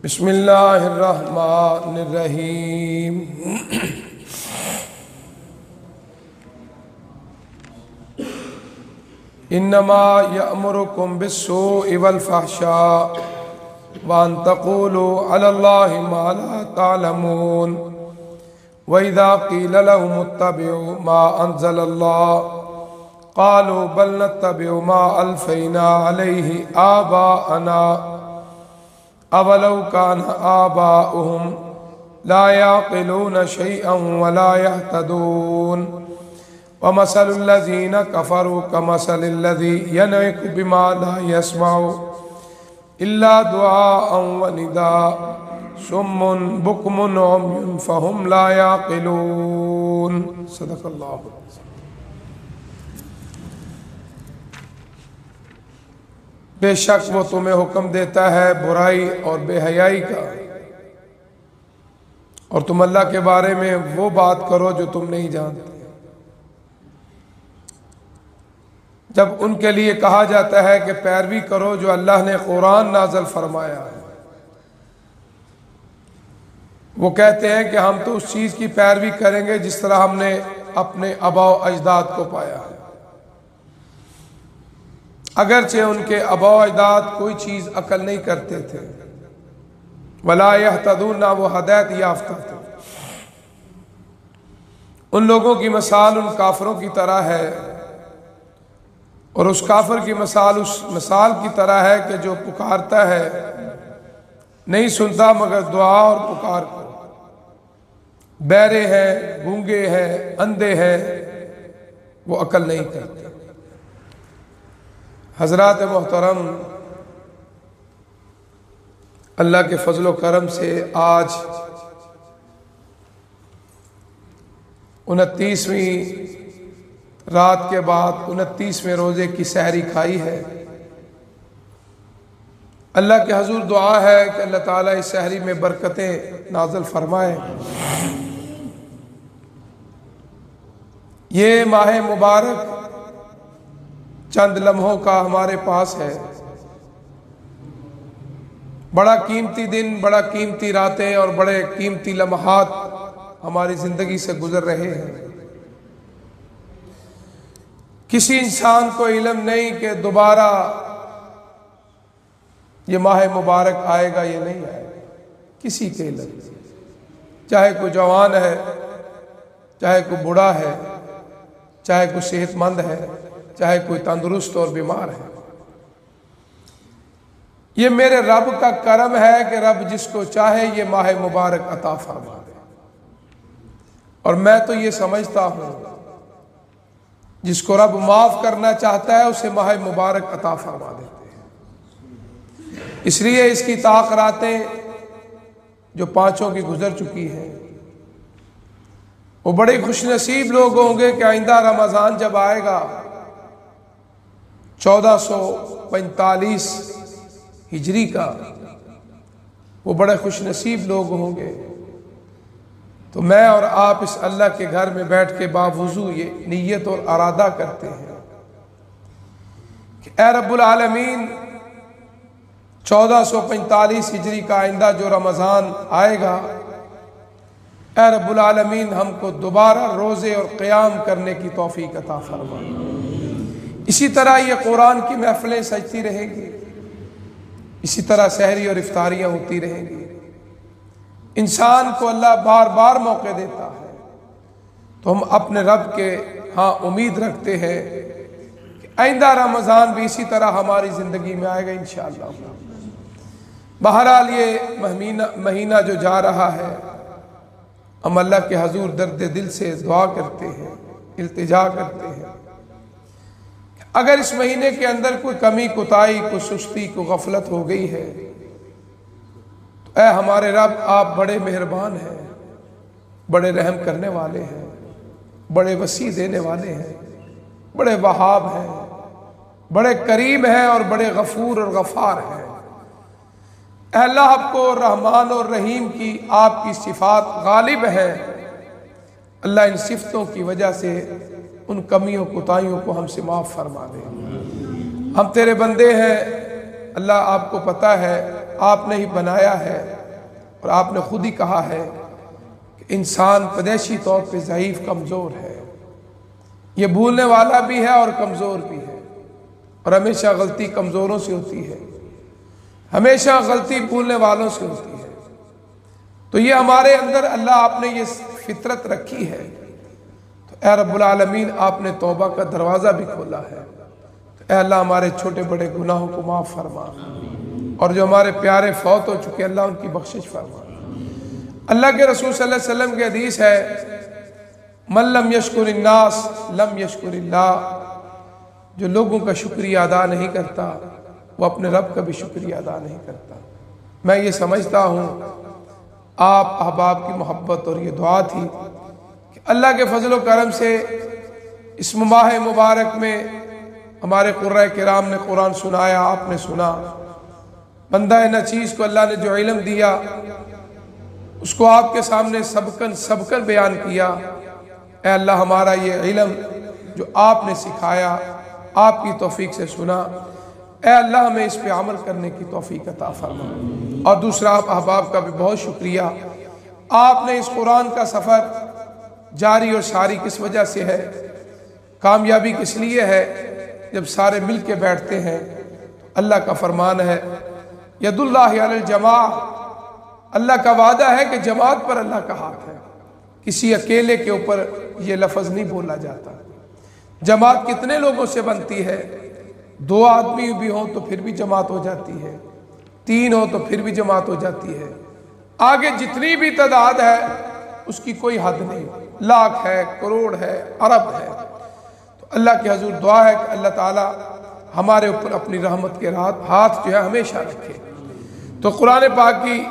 بسم اللہ الرحمن الرحیم۔ انما یأمرکم بالسوء والفحشاء وان تقولوا علی اللہ ما لا تعلمون وَإِذَا قِيلَ لَهُمُ اتَّبِعُوا مَا أَنزَلَ اللَّهُ قَالُوا بَلْ نَتَّبِعُ مَا أَلْفَيْنَا عَلَيْهِ آبَاءَنَا أَوَلَوْ كَانَ آبَاؤُهُمْ لَا يَعْقِلُونَ شَيْئًا وَلَا يَهْتَدُونَ وَمَثَلُ الَّذِينَ كَفَرُوا كَمَثَلِ الَّذِي يَنْعِقُ بِمَا لَا يَسْمَعُ إِلَّا دُعَاءً وَنِدَاءً صم بکم عمی فہم لا یعقلون۔ صدق اللہ۔ بے شک وہ تمہیں حکم دیتا ہے برائی اور بے حیائی کا، اور تم اللہ کے بارے میں وہ بات کرو جو تم نہیں جانتے۔ جب ان کے لیے کہا جاتا ہے کہ پیروی کرو جو اللہ نے قرآن نازل فرمایا ہے، وہ کہتے ہیں کہ ہم تو اس چیز کی پیروی کریں گے جس طرح ہم نے اپنے آباء و اجداد کو پایا ہے، اگرچہ ان کے آباء و اجداد کوئی چیز عقل نہیں کرتے تھے، ولا یہتدون، نہ وہ ہدایت یافتہ تھے۔ ان لوگوں کی مثال ان کافروں کی طرح ہے، اور اس کافر کی مثال اس مثال کی طرح ہے کہ جو پکارتا ہے نہیں سنتا مگر دعا اور پکار کو، بہرے ہیں، گونگے ہیں، اندھے ہیں، وہ عقل نہیں کرتے۔ حضرات محترم، اللہ کے فضل و کرم سے آج 29ویں رات کے بعد 29ویں روزے کی سحری کھائی ہے۔ اللہ کے حضور دعا ہے کہ اللہ تعالیٰ اس سحری میں برکتیں نازل فرمائے۔ یہ ماہ مبارک چند لمحوں کا ہمارے پاس ہے، بڑا قیمتی دن، بڑا قیمتی راتیں اور بڑے قیمتی لمحات ہماری زندگی سے گزر رہے ہیں۔ کسی انسان کو علم نہیں کہ دوبارہ یہ ماہ مبارک آئے گا یا نہیں آئے گا، کسی کے علم نہیں، چاہے کوئی جوان ہے، چاہے کوئی بوڑھا ہے، چاہے کوئی صحت مند ہے، چاہے کوئی تندرست اور بیمار ہے۔ یہ میرے رب کا کرم ہے کہ رب جس کو چاہے یہ ماہ مبارک عطا فرما دے، اور میں تو یہ سمجھتا ہوں جس کو رب معاف کرنا چاہتا ہے اسے ماہ مبارک عطا فرما دیتے ہیں۔ اس لیے اس کی تاخیراتیں جو 5 کی گزر چکی ہیں، وہ بڑے خوش نصیب لوگ ہوں گے کہ آئندہ رمضان جب آئے گا 1445 ہجری کا، وہ بڑے خوش نصیب لوگ ہوں گے۔ تو میں اور آپ اس اللہ کے گھر میں بیٹھ کے باوضو یہ نیت اور ارادہ کرتے ہیں کہ اے رب العالمین، 1445 ہجری کا آئندہ جو رمضان آئے گا، اے رب العالمین ہم کو دوبارہ روزے اور قیام کرنے کی توفیق عطا فرما۔ اسی طرح یہ قرآن کی محفلیں سجتی رہیں گی، اسی طرح سحری اور افطاریاں ہوتی رہیں گی۔ انسان کو اللہ بار بار موقع دیتا ہے، تو ہم اپنے رب کے ہاں امید رکھتے ہیں کہ آئندہ رمضان بھی اسی طرح ہماری زندگی میں آئے گا انشاءاللہ۔ بہرحال یہ مہینہ جو جا رہا ہے، ہم اللہ کے حضور درد دل سے دعا کرتے ہیں، التجا کرتے ہیں، اگر اس مہینے کے اندر کوئی کمی کوتاہی، کوئی سستی، کوئی غفلت ہو گئی ہے تو اے ہمارے رب، آپ بڑے مہربان ہیں، بڑے رحم کرنے والے ہیں، بڑے وسیع دینے والے ہیں، بڑے وہاب ہیں، بڑے کریم ہیں اور بڑے غفور اور غفار ہیں۔ اے اللہ، آپ کو رحمان اور رحیم کی آپ کی صفات غالب ہیں، اللہ ان صفتوں کی وجہ سے ان کمیوں کوتاہیوں کو ہم سے معاف فرما دے۔ ہم تیرے بندے ہیں اللہ، آپ کو پتہ ہے آپ نے ہی بنایا ہے اور آپ نے خود ہی کہا ہے کہ انسان پیدائشی طور پہ ضعیف کمزور ہے، یہ بھولنے والا بھی ہے اور کمزور بھی ہے، اور ہمیشہ غلطی کمزوروں سے ہوتی ہے، ہمیشہ غلطی بھولنے والوں سے ہوتی ہے۔ تو یہ ہمارے اندر اللہ آپ نے یہ فطرت رکھی ہے، تو اے رب العالمین آپ نے توبہ کا دروازہ بھی کھولا ہے، تو اے اللہ ہمارے چھوٹے بڑے گناہوں کو معاف فرما، اور جو ہمارے پیارے فوت ہو چکے اللہ ان کی بخشش فرما۔ اللہ کے رسول صلی اللہ علیہ وسلم کی حدیث ہے، من لم یشکر الناس لم یشکر اللہ، جو لوگوں کا شکریہ ادا نہیں کرتا وہ اپنے رب کا بھی شکریہ ادا نہیں کرتا۔ میں یہ سمجھتا ہوں آپ احباب کی محبت اور یہ دعا تھی کہ اللہ کے فضل و کرم سے اس ماہ مبارک میں ہمارے قرۂ کرام نے قرآن سنایا، آپ نے سنا، بندہ نچیز کو اللہ نے جو علم دیا اس کو آپ کے سامنے سبکن بیان کیا۔ اے اللہ ہمارا یہ علم جو آپ نے سکھایا آپ کی توفیق سے سنا، اے اللہ ہمیں اس پہ عمل کرنے کی توفیق عطا فرما۔ اور دوسرا آپ احباب کا بھی بہت شکریہ، آپ نے اس قرآن کا سفر جاری اور ساری کس وجہ سے ہے، کامیابی کس لیے ہے، جب سارے مل کے بیٹھتے ہیں اللہ کا فرمان ہے ید اللہ علی الجماع، اللہ کا وعدہ ہے کہ جماعت پر اللہ کا ہاتھ ہے، کسی اکیلے کے اوپر یہ لفظ نہیں بولا جاتا۔ جماعت کتنے لوگوں سے بنتی ہے؟ 2 آدمی بھی ہوں تو پھر بھی جماعت ہو جاتی ہے، 3 ہوں تو پھر بھی جماعت ہو جاتی ہے، آگے جتنی بھی تعداد ہے اس کی کوئی حد نہیں، لاکھ ہے، کروڑ ہے، ارب ہے۔ تو اللہ کے حضور دعا ہے کہ اللہ تعالی ہمارے اوپر اپنی رحمت کے ہاتھ جو ہے ہمیشہ رکھے۔ تو قرآن پاک کی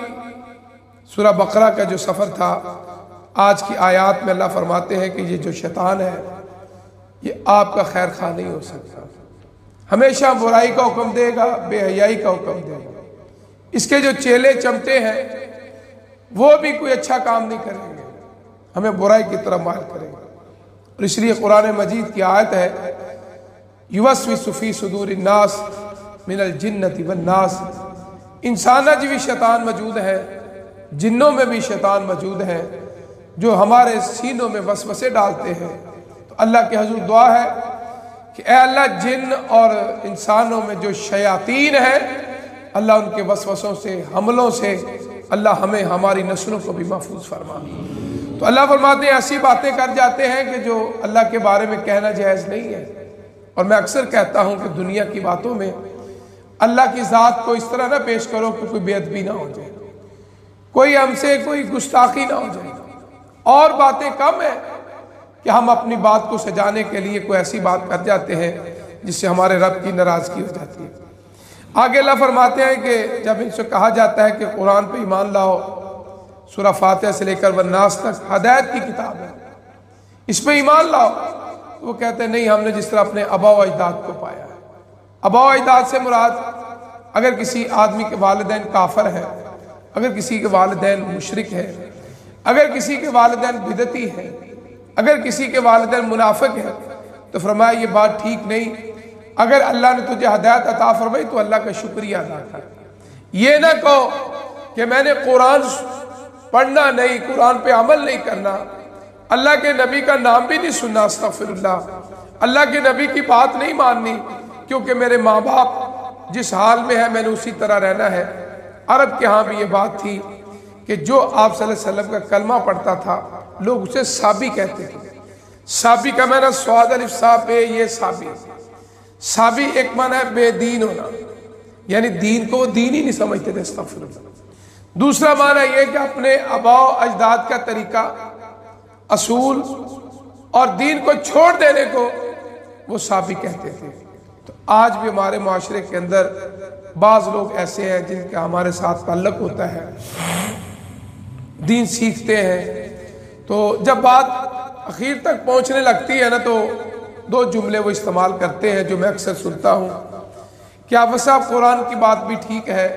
سورہ بقرہ کا جو سفر تھا، آج کی آیات میں اللہ فرماتے ہیں کہ یہ جو شیطان ہے یہ آپ کا خیر خواہ نہیں ہو سکتا، ہمیشہ برائی کا حکم دے گا، بے حیائی کا حکم دے گا۔ اس کے جو چیلے چمٹے ہیں وہ بھی کوئی اچھا کام نہیں کریں گے، ہمیں برائی کی طرف مائل کریں گے۔ اور اس لیے قرآن مجید کی آیت ہے یوسوس فی صدور الناس من الجنۃ والناس، انسانہ جو بھی شیطان موجود ہے، جنوں میں بھی شیطان موجود ہے جو ہمارے سینوں میں وسوسے ڈالتے ہیں۔ تو اللہ کے حضور دعا ہے کہ اے اللہ جن اور انسانوں میں جو شیاطین ہیں اللہ ان کے وسوسوں سے، حملوں سے اللہ ہمیں ہماری نسلوں کو بھی محفوظ فرما۔ تو اللہ فرماتے ہیں ایسی باتیں کر جاتے ہیں کہ جو اللہ کے بارے میں کہنا جائز نہیں ہے۔ اور میں اکثر کہتا ہوں کہ دنیا کی باتوں میں اللہ کی ذات کو اس طرح نہ پیش کرو کہ کوئی بے ادبی نہ ہو جائے، کوئی ہم سے کوئی گستاخی نہ ہو جائے۔ اور باتیں کم ہیں کہ ہم اپنی بات کو سجانے کے لیے کوئی ایسی بات کر جاتے ہیں جس سے ہمارے رب کی ناراضگی ہو جاتی ہے۔ آگے اللہ فرماتے ہیں کہ جب ان سے کہا جاتا ہے کہ قرآن پہ ایمان لاؤ، سورہ فاتحہ سے لے کر والناس تک ہدایت کی کتاب ہے، اس پہ ایمان لاؤ، وہ کہتے ہیں نہیں، ہم نے جس طرح اپنے آباء و اجداد کو پایا ہے۔ آباء و اجداد سے مراد اگر کسی آدمی کے والدین کافر ہیں، اگر کسی کے والدین مشرک ہیں، اگر کسی کے والدین بدعتی ہیں، اگر کسی کے والدین منافق ہیں، تو فرمایا یہ بات ٹھیک نہیں۔ اگر اللہ نے تجھے ہدایت عطا فرمائی تو اللہ کا شکریہ ادا کر، یہ نہ کہو کہ میں نے قرآن پڑھنا نہیں، قرآن پہ عمل نہیں کرنا، اللہ کے نبی کا نام بھی نہیں سننا، استغفر اللہ، اللہ کے نبی کی بات نہیں ماننی کیونکہ میرے ماں باپ جس حال میں ہے میں نے اسی طرح رہنا ہے۔ عرب کے ہاں بھی یہ بات تھی کہ جو آپ صلی اللہ علیہ وسلم کا کلمہ پڑھتا تھا لوگ اسے صابی کہتے تھے۔ صابی کا معنی سواد الف صاب ہے، یہ صابی۔ صابی ایک معنی ہے بے دین ہونا، یعنی دین کو دین ہی نہیں سمجھتے تھے، استغفر اللہ۔ دوسرا معنی یہ کہ اپنے آباء و اجداد کا طریقہ، اصول اور دین کو چھوڑ دینے کو وہ صابی کہتے تھے۔ تو آج بھی ہمارے معاشرے کے اندر بعض لوگ ایسے ہیں جن کا ہمارے ساتھ تعلق ہوتا ہے، دین سیکھتے ہیں، تو جب بات اخیر تک پہنچنے لگتی ہے نا تو 2 جملے وہ استعمال کرتے ہیں جو میں اکثر سنتا ہوں کہ آپ صاحب قرآن کی بات بھی ٹھیک ہے،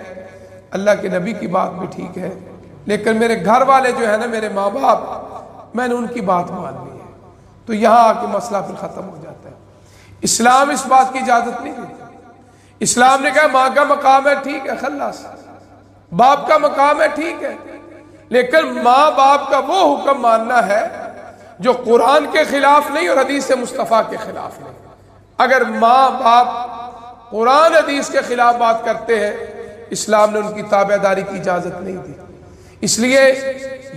اللہ کے نبی کی بات بھی ٹھیک ہے، لیکن میرے گھر والے جو ہے نا، میرے ماں باپ، میں نے ان کی بات مان لی ہے۔ تو یہاں آ کے مسئلہ پھر ختم ہو جاتا ہے۔ اسلام اس بات کی اجازت نہیں دیتا۔ اسلام نے کہا ماں کا مقام ہے، ٹھیک ہے، خلاص، باپ کا مقام ہے ٹھیک ہے، لیکن ماں باپ کا وہ حکم ماننا ہے جو قرآن کے خلاف نہیں اور حدیث مصطفیٰ کے خلاف نہیں۔ اگر ماں باپ قرآن حدیث کے خلاف بات کرتے ہیں، اسلام نے ان کی تابع داری کی اجازت نہیں دی۔ اس لیے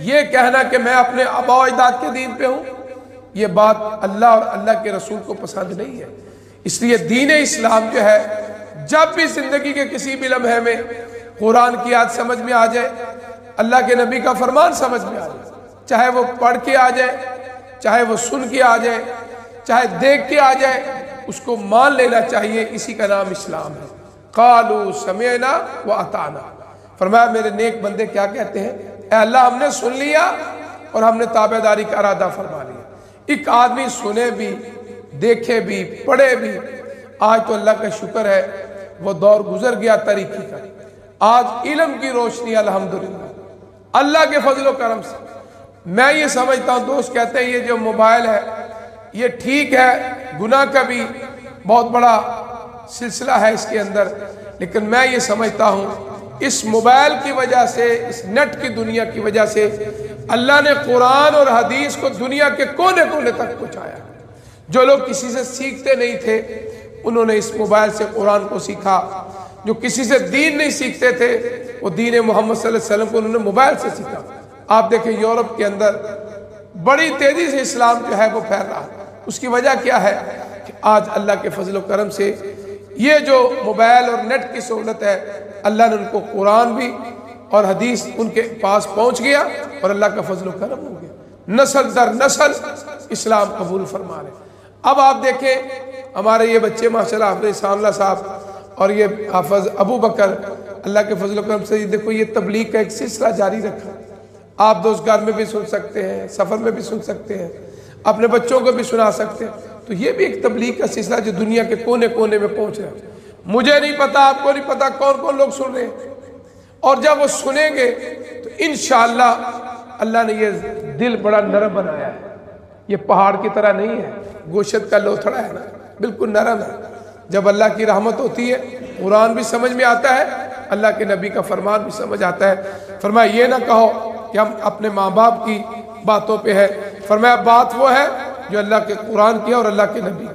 یہ کہنا کہ میں اپنے آباء و اجداد کے دین پہ ہوں، یہ بات اللہ اور اللہ کے رسول کو پسند نہیں ہے۔ اس لیے دین اسلام جو ہے، جب بھی زندگی کے کسی بھی لمحے میں قرآن کی آیت سمجھ میں آ جائے، اللہ کے نبی کا فرمان سمجھ میں آ جائے، چاہے وہ پڑھ کے آ جائے، چاہے وہ سن کے آ جائے، چاہے دیکھ کے آ جائے، اس کو مان لینا چاہیے۔ اسی کا نام اسلام ہے۔ قالوا سمعنا واطعنا، فرمایا میرے نیک بندے کیا کہتے ہیں، اے اللہ ہم نے سن لیا اور ہم نے تابع داری کا ارادہ فرما لیا۔ ایک آدمی سنے بھی، دیکھے بھی، پڑھے بھی، آج تو اللہ کا شکر ہے وہ دور گزر گیا تاریکی کا، آج علم کی روشنی الحمدللہ اللہ کے فضل و کرم سے میں یہ سمجھتا ہوں۔ دوست کہتے ہیں یہ جو موبائل ہے یہ ٹھیک ہے، گناہ کا بھی بہت بڑا سلسلہ ہے اس کے اندر، لیکن میں یہ سمجھتا ہوں اس موبائل کی وجہ سے، اس نیٹ کی دنیا کی وجہ سے اللہ نے قرآن اور حدیث کو دنیا کے کونے کونے تک پہنچایا۔ جو لوگ کسی سے سیکھتے نہیں تھے انہوں نے اس موبائل سے قرآن کو سیکھا، جو کسی سے دین نہیں سیکھتے تھے وہ دین محمد صلی اللہ علیہ وسلم کو انہوں نے موبائل سے سیکھا۔ آپ دیکھیں یورپ کے اندر بڑی تیزی سے اسلام جو ہے وہ پھیل رہا ہے۔ اس کی وجہ کیا ہے کہ آج اللہ کے فضل و کرم سے یہ جو موبائل اور نیٹ کی سہولت ہے، اللہ نے ان کو قرآن بھی اور حدیث ان کے پاس پہنچ گیا اور اللہ کا فضل و کرم ہو گیا، نسل در نسل اسلام قبول فرما رہے۔ اب آپ دیکھیں ہمارے یہ بچے ماشاءاللہ حافظ ساملہ صاحب اور یہ حافظ ابو بکر، اللہ کے فضل و کرم سے دیکھو یہ تبلیغ کا ایک سلسلہ جاری رکھا۔ آپ دوست گھر میں بھی سن سکتے ہیں، سفر میں بھی سن سکتے ہیں، اپنے بچوں کو بھی سنا سکتے ہیں۔ تو یہ بھی ایک تبلیغ کا سلسلہ جو دنیا کے کونے کونے میں پہنچ رہا ہے۔ مجھے نہیں پتا، آپ کو نہیں پتا کون کون لوگ سن رہے ہیں، اور جب وہ سنیں گے تو انشاءاللہ اللہ نے یہ دل بڑا نرم بنایا ہے، یہ پہاڑ کی طرح نہیں ہے، گوشت کا لوتھڑا ہے نا، بالکل نرم ہے۔ جب اللہ کی رحمت ہوتی ہے قرآن بھی سمجھ میں آتا ہے، اللہ کے نبی کا فرمان بھی سمجھ آتا ہے۔ فرمایا یہ نہ کہو کہ ہم اپنے ماں باپ کی باتوں پہ ہے، فرمایا بات وہ ہے جو اللہ کے قرآن کی اور اللہ کے نبی۔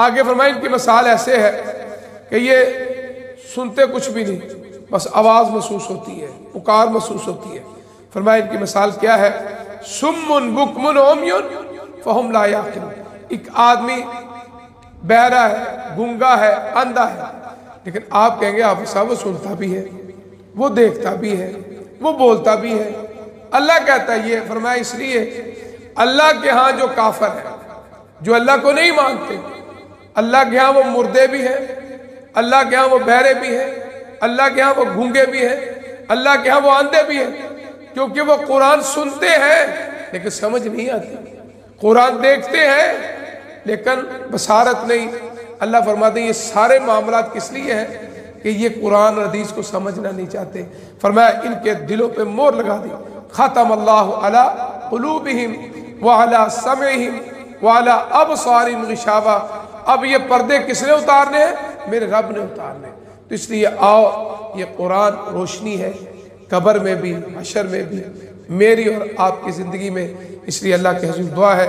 آگے فرمایا ان کی مثال ایسے ہے کہ یہ سنتے کچھ بھی نہیں، بس آواز محسوس ہوتی ہے، پکار محسوس ہوتی ہے۔ فرمایا ان کی مثال کیا ہے، سم بکم عمی فہم لا یعقلون، ایک آدمی بہرا ہے، گنگا ہے، اندھا ہے، لیکن آپ کہیں گے آپ صاحب وہ سنتا بھی ہے، وہ دیکھتا بھی ہے، وہ بولتا بھی ہے۔ اللہ کہتا ہے یہ، فرمایا اس لیے اللہ کے ہاں جو کافر ہے، جو اللہ کو نہیں مانتے، اللہ کے ہاں وہ مردے بھی ہیں، اللہ کے ہاں وہ بہرے بھی ہیں، اللہ کے ہاں وہ گونگے بھی ہیں، اللہ کے ہاں وہ اندھے بھی ہیں، کیونکہ وہ قرآن سنتے ہیں لیکن سمجھ نہیں آتی، قرآن دیکھتے ہیں لیکن بصارت نہیں۔ اللہ فرماتے ہیں یہ سارے معاملات کس لیے ہیں کہ یہ قرآن اور حدیث کو سمجھنا نہیں چاہتے۔ فرمایا ان کے دلوں پہ مور لگا دی، ختم اللہ علی قلوبہم وعلی سمعہم وعلی ابصارہم غشاوہ، اب یہ پردے کس نے اتارنے ہیں؟ میرے رب نے اتارنے۔ تو اس لیے آؤ، یہ قرآن روشنی ہے قبر میں بھی، حشر میں بھی، میری اور آپ کی زندگی میں۔ اس لیے اللہ کے حضور دعا ہے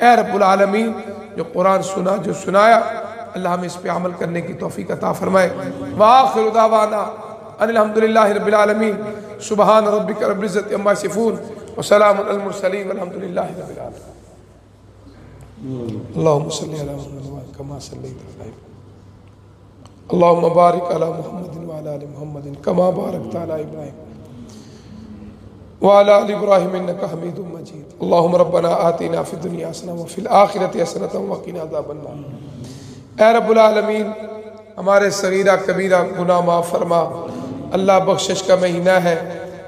اے رب العالمین جو قرآن سنا، جو سنایا، اللہ ہمیں اس پہ عمل کرنے کی توفیق عطا فرمائے۔ وآخر دعوانا ان الحمدللہ رب العالمین، سبحان ربک رب العزت عما یصفون وسلام علی المرسلین والحمدللہ رب العالمین۔ اللہم صلی علی محمد کما صلیت علی اللہم بارک علی محمد وعلی آل محمد کما بارکت علی ابراہیم وعلی آل ابراہیم انک حمید مجید۔ اللہم ربنا آتنا فی الدنیا حسنہ وفی الآخرۃ حسنۃ وقنا عذاب النار۔ اے رب العالمین ہمارے صغیرہ کبیرہ گناہ معاف فرما۔ اللہ بخشش کا مہینہ ہے،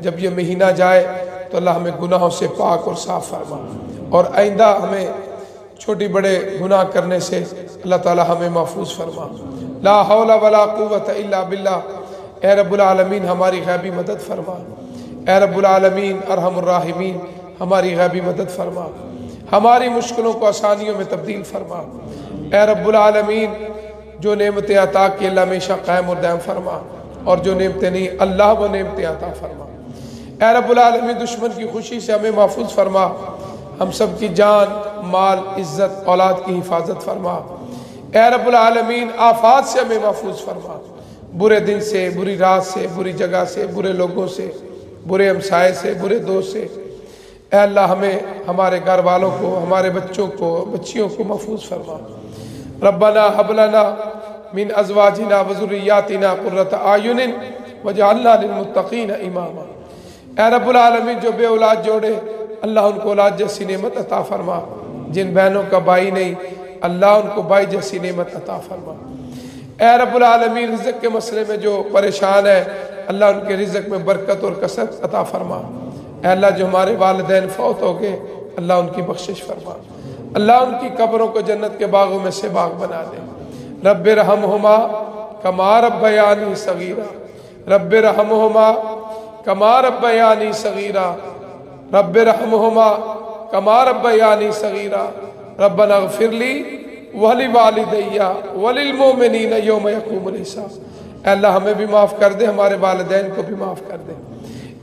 جب یہ مہینہ جائے تو اللہ ہمیں گناہوں سے پاک اور صاف فرما، اور آئندہ ہمیں چھوٹی بڑے گناہ کرنے سے اللہ تعالی ہمیں محفوظ فرما۔ لا حول ولا قوت الا باللہ۔ اے رب العالمین ہماری غیبی مدد فرما، اے رب العالمین ارحم الراحمین ہماری غیبی مدد فرما، ہماری مشکلوں کو آسانیوں میں تبدیل فرما۔ اے رب العالمین جو نعمتیں عطا کی اللہ ہمیشہ قائم اور دائم فرما۔ اور جو نعمتیں نہیں اللہ وہ نعمتیں عطا فرما۔ اے رب العالمین دشمن کی خوشی سے ہمیں محفوظ فرما، ہم سب کی جان مال عزت اولاد کی حفاظت فرما۔ اے رب العالمین آفات سے ہمیں محفوظ فرما، برے دن سے، بری رات سے، بری جگہ سے، برے لوگوں سے، برے ہمسائے سے، برے دوست سے۔ اے اللہ ہمیں، ہمارے گھر والوں کو، ہمارے بچوں کو، بچیوں کو محفوظ فرما۔ ربنا هب لنا من ازواجنا وذریاتنا قرۃ اعین واجعلنا للمتقین اماما۔ اے رب العالمین جو بے اولاد جوڑے، اللہ ان کو اولاد جیسی نعمت عطا فرما، جن بہنوں کا بھائی نہیں اللہ ان کو بھائی جیسی نعمت عطا فرما۔ اے رب العالمین رزق کے مسئلے میں جو پریشان ہے اللہ ان کے رزق میں برکت اور کثرت عطا فرما۔ اے اللہ جو ہمارے والدین فوت ہو گئے اللہ ان کی بخشش فرما، اللہ ان کی قبروں کو جنت کے باغوں میں سے باغ بنا دے۔ رب ارحمہما کما ربیانی صغیرا، رب ارحمہما کما ربیانی صغیرا، رب ارحمہما کما ربیانی صغیرا، ربنا اغفر لی ولوالدی وللمؤمنین یوم یقوم الحساب۔ اے اللہ ہمیں بھی معاف کر دے، ہمارے والدین کو بھی معاف کر دے۔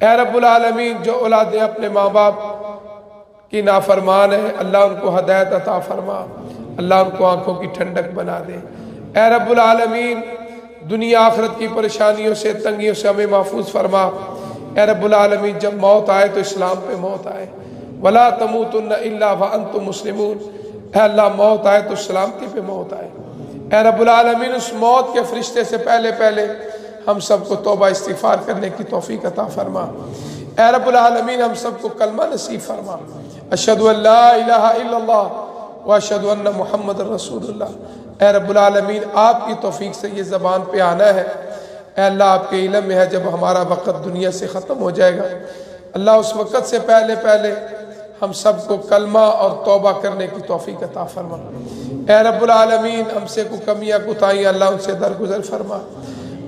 اے رب العالمین جو اولادیں اپنے ماں باپ کی نافرمان ہے اللہ ان کو ہدایت عطا فرما، اللہ ان کو آنکھوں کی ٹھنڈک بنا دے۔ اے رب العالمین دنیا آخرت کی پریشانیوں سے تنگیوں سے ہمیں محفوظ فرما۔ اے رب العالمین جب موت آئے تو اسلام پہ موت آئے، ولا تموتن الا وانتم مسلمون۔ اے اللہ موت آئے تو سلامتی پہ موت آئے۔ اے رب العالمین اس موت کے فرشتے سے پہلے پہلے ہم سب کو توبہ استغفار کرنے کی توفیق عطا فرما۔ اے رب العالمین ہم سب کو کلمہ نصیب فرما، اشہد ان لا الہ الا اللہ واشہد ان محمد رسول اللہ۔ اے رب العالمین آپ کی توفیق سے یہ زبان پہ آنا ہے، اے اللہ آپ کے علم میں ہے جب ہمارا وقت دنیا سے ختم ہو جائے گا اللہ اس وقت سے پہلے پہلے ہم سب کو کلمہ اور توبہ کرنے کی توفیق عطا فرما۔ اے رب العالمین ہم سے کوئی کمیاں کوتاہیاں اللہ ان سے درگزر فرما۔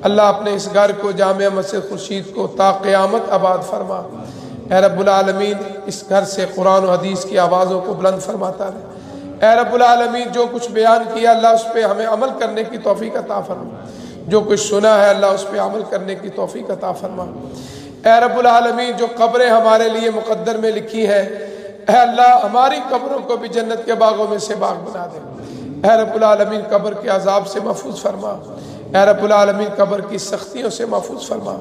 اللہ اپنے اس گھر کو جامعہ مسجد خورشید کو تا قیامت آباد فرما۔ اے رب العالمین اس گھر سے قرآن و حدیث کی آوازوں کو بلند فرماتا رہے۔ اے رب العالمین جو کچھ بیان کیا اللہ اس پہ ہمیں عمل کرنے کی توفیق عطا فرما، جو کچھ سنا ہے اللہ اس پہ عمل کرنے کی توفیق عطا فرما۔ اے رب العالمین جو قبریں ہمارے لیے مقدر میں لکھی ہیں اے اللہ ہماری قبروں کو بھی جنت کے باغوں میں سے باغ بنا دے۔ اے رب العالمین قبر کے عذاب سے محفوظ فرما، اے رب العالمین قبر کی سختیوں سے محفوظ فرما۔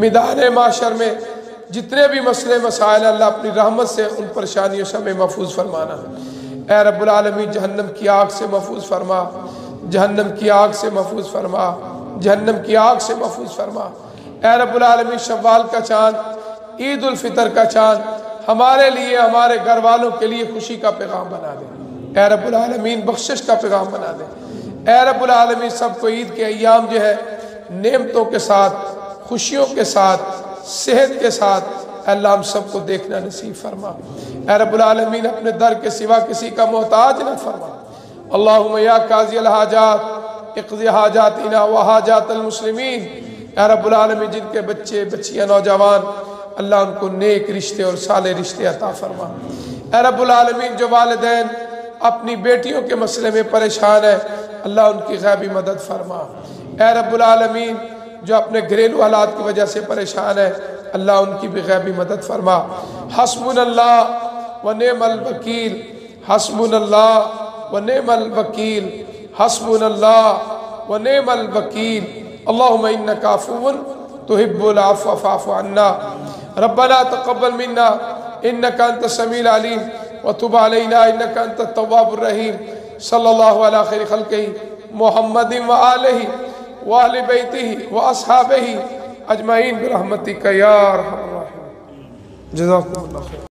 میدان معاشر میں جتنے بھی مسئلے مسائل اللہ اپنی رحمت سے ان پریشانیوں سے ہمیں محفوظ فرمانا۔ اے رب العالمین جہنم کی آگ سے محفوظ فرما، جہنم کی آگ سے محفوظ فرما، جہنم کی آگ سے محفوظ فرما۔ اے رب العالمین شوال کا چاند، عید الفطر کا چاند ہمارے لیے ہمارے گھر والوں کے لیے خوشی کا پیغام بنا دے۔ اے رب العالمین بخشش کا پیغام بنا دے۔ اے رب العالمین سب کو عید کے ایام جو ہے نعمتوں کے ساتھ، خوشیوں کے ساتھ، صحت کے ساتھ اللہ ہم سب کو دیکھنا نصیب فرما۔ اے رب العالمین اپنے در کے سوا کسی کا محتاج نہ فرما۔ اللہم یا قاضی الحاجات اقضی حاجاتنا و حاجات المسلمین۔ اے رب العالمین جن کے بچے بچیاں نوجوان اللہ ان کو نیک رشتے اور صالح رشتے عطا فرما۔ اے رب العالمین جو والدین اپنی بیٹیوں کے مسئلے میں پریشان ہے اللہ ان کی غیبی مدد فرما۔ اے رب العالمین جو اپنے گھریلو حالات کی وجہ سے پریشان ہے اللہ ان کی بھی غیبی مدد فرما۔ حسبنا اللہ و نعم الوکیل، حسبنا اللہ و نعم الوکیل، حسبنا اللہ و نعم الوکیل۔ اللہم انکا عفو تحب العفو فاعف عنا، ربنا تقبل منا انکا انت السمیع العلیم وتب علینا انکا انت التواب الرحیم۔ صلی اللہ علی خیر خلقہ محمد وآلہ وآل بیتہ واصحابہ اجمعین برحمتک یا ارحم الراحمین۔ جزاکم اللہ خیر۔